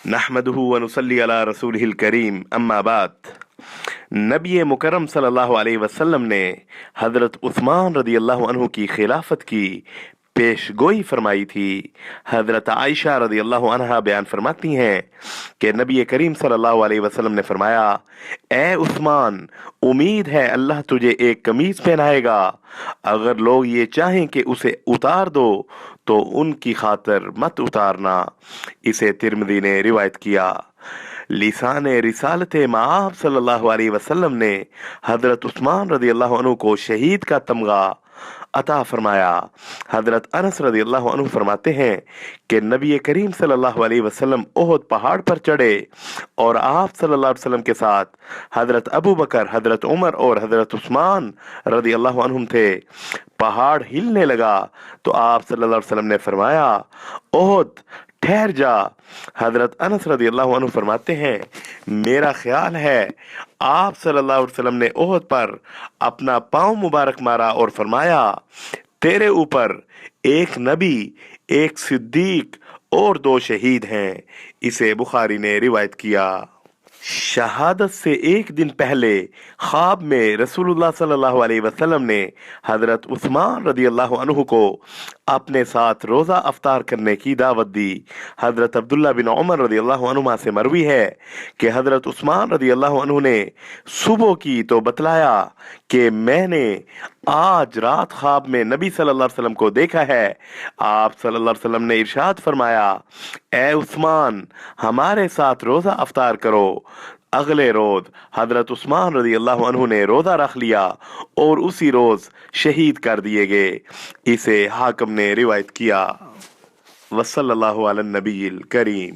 نحمدہ ونصلی علی رسولہ الکریم اما بعد۔ نبی مکرم صلی اللہ علیہ وسلم نے حضرت عثمان رضی اللہ عنہ کی خلافت کی پیش گوئی فرمائی تھی۔ حضرت عائشہ رضی اللہ عنہا بیان فرماتی ہیں کہ نبی کریم صلی اللہ علیہ وسلم نے فرمایا، اے عثمان، امید ہے اللہ تجھے ایک قمیض پہنائے گا، اگر لوگ یہ چاہیں کہ اسے اتار دو تو ان کی خاطر مت اتارنا۔ اسے ترمذی نے روایت کیا۔ لسان رسالت مآب صلی اللہ علیہ وسلم نے حضرت عثمان رضی اللہ عنہ کو شہید کا تمغہ عطا فرمایا۔ حضرت انس رضی اللہ عنہ فرماتے ہیں کہ نبی کریم صلی اللہ علیہ وسلم احد پہاڑ پر چڑھے اور آپ صلی اللہ علیہ وسلم کے ساتھ حضرت ابو بکر، حضرت عمر اور حضرت عثمان رضی اللہ عنہم تھے۔ پہاڑ ہلنے لگا تو آپ صلی اللہ علیہ وسلم نے فرمایا، احد ٹھہر جا۔ حضرت انس رضی اللہ عنہ فرماتے ہیں، میرا خیال ہے آپ صلی اللہ علیہ وسلم نے احد پر اپنا پاؤں مبارک مارا اور فرمایا، تیرے اوپر ایک نبی، ایک صدیق اور 2 شہید ہیں۔ اسے بخاری نے روایت کیا۔ شہادت سے ایک دن پہلے خواب میں رسول اللہ صلی اللہ علیہ وسلم نے حضرت عثمان رضی اللہ عنہ کو اپنے ساتھ روزہ افطار کرنے کی دعوت دی۔ حضرت عبداللہ بن عمر رضی اللہ عنہما سے مروی ہے کہ حضرت عثمان رضی اللہ عنہ نے صبح کی تو بتلایا کہ میں نے آج رات خواب میں نبی صلی اللہ علیہ وسلم کو دیکھا ہے۔ آپ صلی اللہ علیہ وسلم نے ارشاد فرمایا، اے عثمان، ہمارے ساتھ روزہ افطار کرو۔ اگلے روز حضرت عثمان رضی اللہ عنہ نے روزہ رکھ لیا اور اسی روز شہید کر دیے گئے۔ اسے حاکم نے روایت کیا۔ وصلی اللہ علی النبی الکریم۔